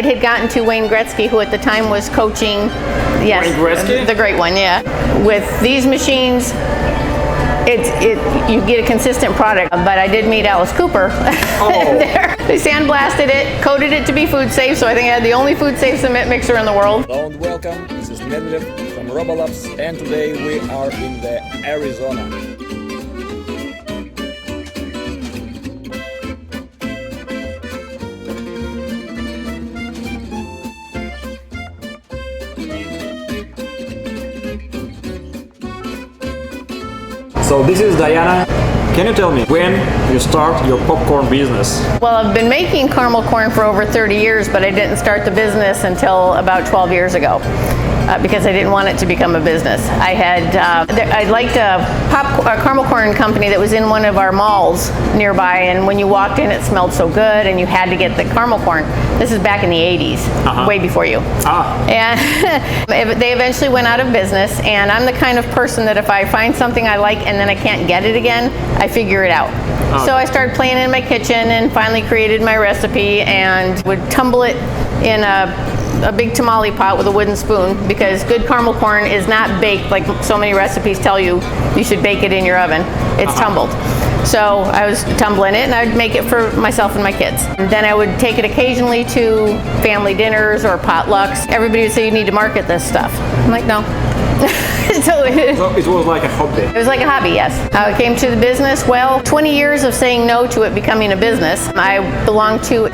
it had gotten to Wayne Gretzky, who at the time was coaching, yes, Wayne Gretzky? the great one, yeah. With these machines, you get a consistent product, but I did meet Alice Cooper there. They sandblasted it, coated it to be food safe, so I think I had the only food safe cement mixer in the world. Hello and welcome, this is Avendale from RoboLabs, and today we are in the Arizona. So this is Diana. Can you tell me when you start your popcorn business? Well, I've been making caramel corn for over 30 years, but I didn't start the business until about 12 years ago. Because I didn't want it to become a business. I liked a caramel corn company that was in one of our malls nearby, and when you walked in it smelled so good and you had to get the caramel corn. This is back in the 80s, way before you. And they eventually went out of business, and I'm the kind of person that if I find something I like and then I can't get it again, I figure it out. So I started playing in my kitchen and finally created my recipe and would tumble it in a big tamale pot with a wooden spoon, because good caramel corn is not baked like so many recipes tell you should bake it in your oven. It's tumbled. So I was tumbling it and I would make it for myself and my kids. And then I would take it occasionally to family dinners or potlucks. Everybody would say, you need to market this stuff. I'm like, no. So it was like a hobby? It was like a hobby, yes. How it came to the business? Well, 20 years of saying no to it becoming a business. I belong to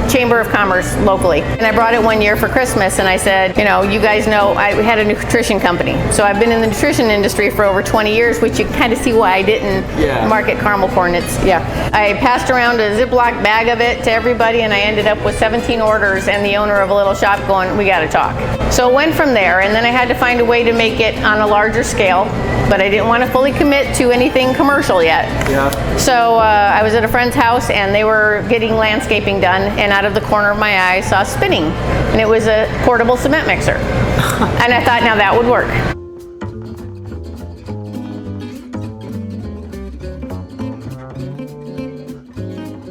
Chamber of Commerce locally, and I brought it one year for Christmas, and I said, you know, you guys know I had a nutrition company, so I've been in the nutrition industry for over 20 years, which you kind of see why I didn't market caramel corn. I passed around a Ziploc bag of it to everybody, and I ended up with 17 orders and the owner of a little shop going, we got to talk. So it went from there, and then I had to find a way to make it on a larger scale, but I didn't want to fully commit to anything commercial yet. So I was at a friend's house, and they were getting landscaping done, and out of the corner of my eye I saw spinning, and it was a portable cement mixer. And I thought, now that would work.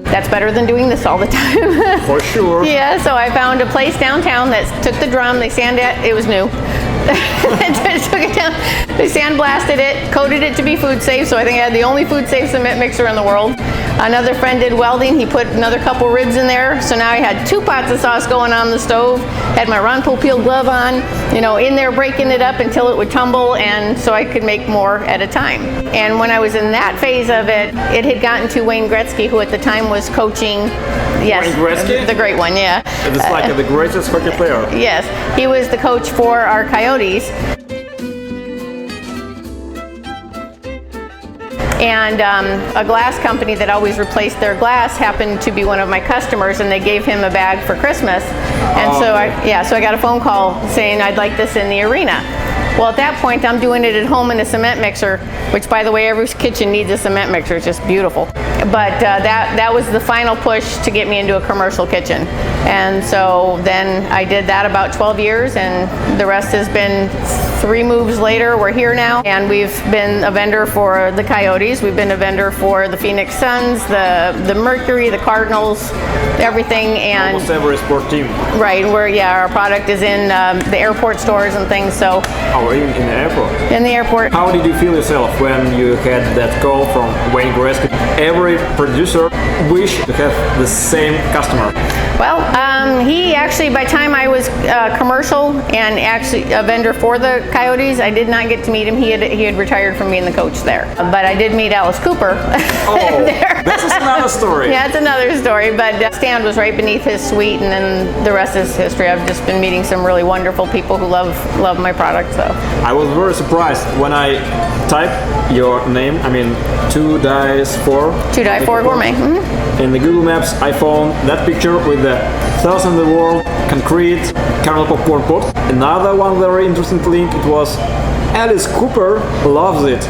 That's better than doing this all the time. For sure. Yeah, so I found a place downtown that took the drum, they sanded it, it was new. They took it down, they sandblasted it, coated it to be food safe, so I think I had the only food safe cement mixer in the world. Another friend did welding, he put another couple ribs in there, so now I had 2 pots of sauce going on the stove, had my Ron Popeil glove on, you know, in there breaking it up until it would tumble, and so I could make more at a time. And when I was in that phase of it, it had gotten to Wayne Gretzky, who at the time was coaching, Wayne Gretzky? the great one, yeah. It's like the greatest hockey player. Yes, he was the coach for our Coyotes. And a glass company that always replaced their glass happened to be one of my customers, and they gave him a bag for Christmas. And so I got a phone call saying I'd like this in the arena. Well, at that point, I'm doing it at home in a cement mixer, which, by the way, every kitchen needs a cement mixer. It's just beautiful. But that was the final push to get me into a commercial kitchen. And so then I did that about 12 years, and the rest has been 3 moves later. We're here now, and we've been a vendor for the Coyotes. We've been a vendor for the Phoenix Suns, the Mercury, the Cardinals, everything. And almost every sport team. Right, our product is in the airport stores and things. So. Oh, in the airport? In the airport. How did you feel yourself when you had that call from Wayne Gretzky? Every producer wished to have the same customer. Well, he actually, by the time I was commercial and actually a vendor for the Coyotes, I did not get to meet him. He had retired from being the coach there. But I did meet Alice Cooper there. This is another story. Yeah, it's another story, but the stand was right beneath his suite, and then the rest is history. I've just been meeting some really wonderful people who love my product. So I was very surprised when I typed your name, 2Di4. 2Di4 Gourmet. In the Google Maps, I found that picture with the 1000 in the world concrete caramel popcorn pot. Another one very interesting link, it was Alice Cooper loves it.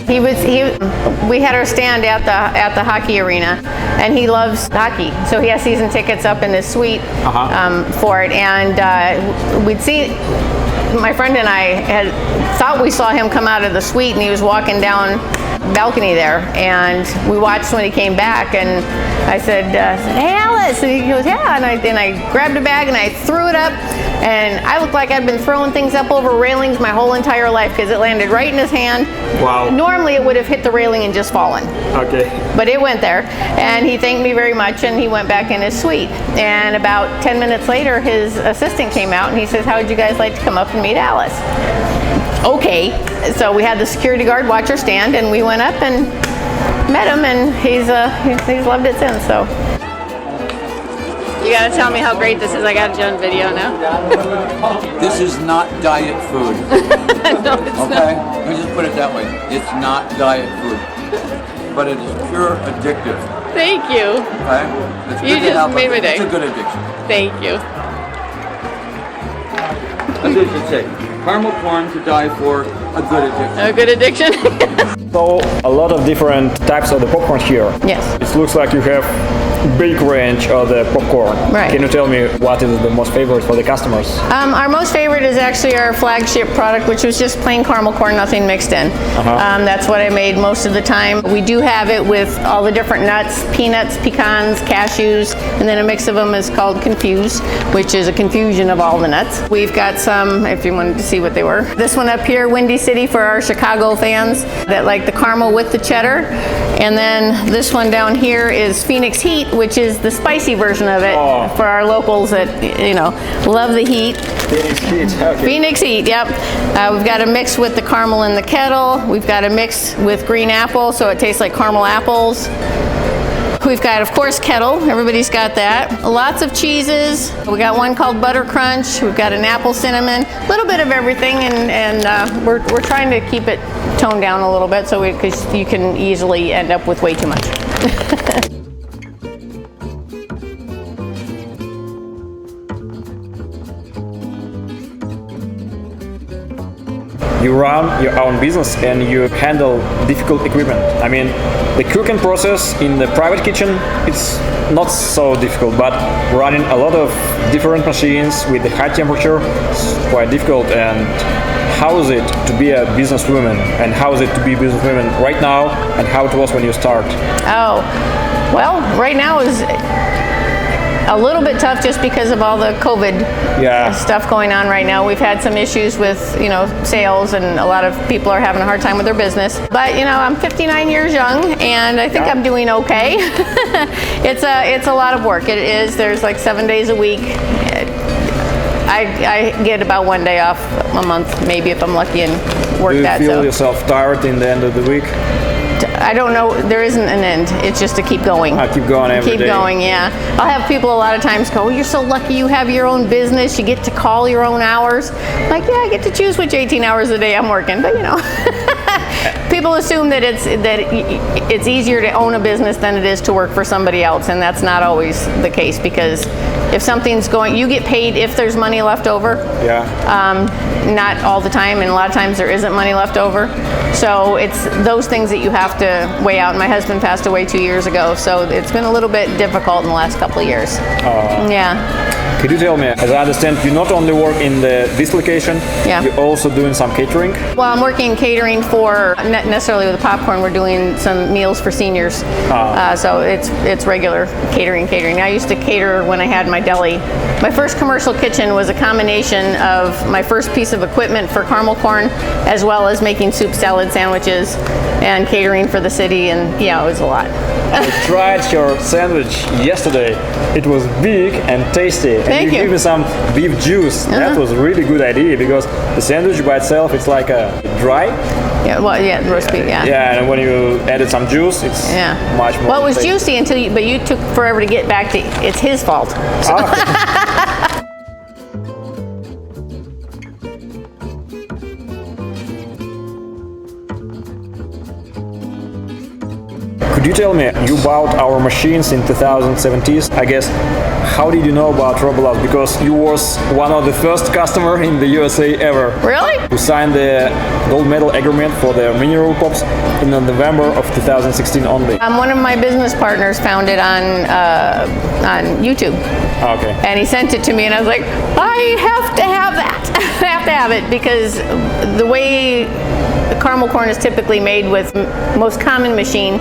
We had our stand at the hockey arena, and he loves hockey, so he has season tickets up in his suite for it. And we'd see my friend and I had thought we saw him come out of the suite, and he was walking down balcony there, and we watched when he came back, and I said, hey Alice, and he goes, yeah, and I grabbed a bag and I threw it up, and I looked like I'd been throwing things up over railings my whole entire life because it landed right in his hand. Wow. Normally it would have hit the railing and just fallen. Okay. But it went there, and he thanked me very much, and he went back in his suite. And about 10 minutes later, his assistant came out, and he says, how would you guys like to come up and meet Alice? Okay, so we had the security guard watch our stand, and we went up and met him, and he's loved it since. So you gotta tell me how great this is. I got you on video now. This is not diet food. No, it's not. Okay? Let me just put it that way. It's not diet food. But it is pure addictive. Thank you. Okay? It's You good to just have, made my but day. It's a good addiction. Thank you. As you should say, caramel corn to die for, a good addiction. A good addiction? So a lot of different types of the popcorn here. Yes. It looks like you have big range of the popcorn. Right. Can you tell me what is the most favorite for the customers? Our most favorite is actually our flagship product, which was just plain caramel corn, nothing mixed in. That's what I made most of the time. We do have it with all the different nuts, peanuts, pecans, cashews, and then a mix of them is called Confused, which is a confusion of all the nuts. We've got some, if you wanted to see what they were. This one up here, Windy City, for our Chicago fans that like the caramel with the cheddar. And then this one down here is Phoenix Heat, which is the spicy version of it for our locals that, you know, love the heat. Phoenix Heat, okay. Phoenix Heat, yep. We've got a mix with the caramel in the kettle. We've got a mix with green apple, so it tastes like caramel apples. We've got, of course, kettle. Everybody's got that. Lots of cheeses. We got one called Butter Crunch. We've got an apple cinnamon. A little bit of everything, and we're trying to keep it toned down a little bit so because you can easily end up with way too much. You run your own business and you handle difficult equipment. I mean, the cooking process in the private kitchen, it's not so difficult, but running a lot of different machines with the high temperature is quite difficult. And how is it to be a businesswoman, and how is it to be a businesswoman right now, and how it was when you start? Oh, well, right now is a little bit tough just because of all the COVID stuff going on right now. We've had some issues with, you know, sales, and a lot of people are having a hard time with their business. But, you know, I'm 59 years young, and I think I'm doing okay. It's a lot of work. It is. There's like 7 days a week. I get about 1 day off a month, maybe, if I'm lucky, and work that. Do you feel yourself tired in the end of the week? I don't know. There isn't an end. It's just to keep going. I keep going every day. Keep going, yeah. I'll have people a lot of times go, oh, you're so lucky you have your own business. You get to call your own hours. I'm like, yeah, I get to choose which 18 hours a day I'm working, but you know. People assume that it's easier to own a business than it is to work for somebody else, and that's not always the case, because if something's going, you get paid if there's money left over. Yeah. Not all the time, and a lot of times there isn't money left over. So it's those things that you have to weigh out. My husband passed away 2 years ago, so it's been a little bit difficult in the last couple of years. Yeah. Could you tell me, as I understand, you not only work in this location, you're also doing some catering? Well, I'm working catering for, not necessarily with the popcorn, we're doing some meals for seniors. So it's regular catering. I used to cater when I had my deli. My first commercial kitchen was a combination of my first piece of equipment for caramel corn, as well as making soup, salad, sandwiches, and catering for the city, and yeah, it was a lot. I tried your sandwich yesterday. It was big and tasty. Thank you. Gave me some beef juice. That was a really good idea, because the sandwich by itself, it's like a dry. Yeah, well, yeah, roast beef, yeah. Yeah, and when you added some juice, it's much more. Well, it was tasty. juicy but you took forever to get back to. It's his fault. So. Could you tell me, you bought our machines in 2017, I guess. How did you know about RoboLabs? Because you was one of the first customer in the USA ever. Really? Who signed the gold medal agreement for the mini RoboPops in November of 2016 only. One of my business partners found it on YouTube. Okay. And he sent it to me, and I was like, I have to have that. I have to have it, because the way the caramel corn is typically made with most common machine,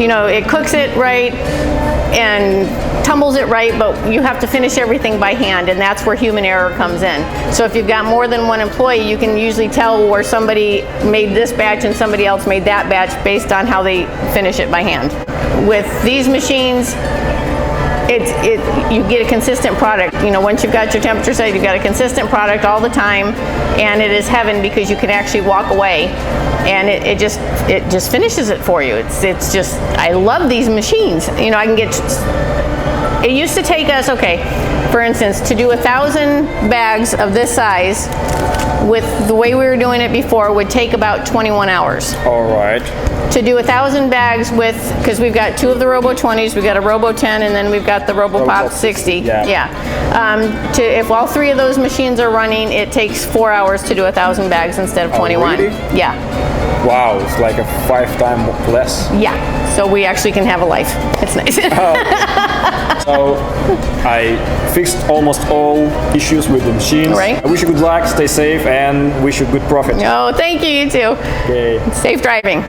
you know, it cooks it right and tumbles it right, but you have to finish everything by hand, and that's where human error comes in. So if you've got more than one employee, you can usually tell where somebody made this batch and somebody else made that batch based on how they finish it by hand. With these machines, you get a consistent product. You know, once you've got your temperature set, you've got a consistent product all the time, and it is heaven, because you can actually walk away and it just finishes it for you. It's just, I love these machines. You know, I can get, it used to take us, okay, for instance, to do 1,000 bags of this size with the way we were doing it before would take about 21 hours. All right. To do 1,000 bags with, because we've got 2 of the Robo20s, we've got a Robo10, and then we've got the RoboPop60. Yeah. If all 3 of those machines are running, it takes 4 hours to do 1,000 bags instead of 21. Really? Yeah. Wow, it's like a 5 times less. Yeah. So we actually can have a life. It's nice. So I fixed almost all issues with the machines. Right. I wish you good luck, stay safe, and wish you good profit. Oh, thank you. You too. Okay. Safe driving.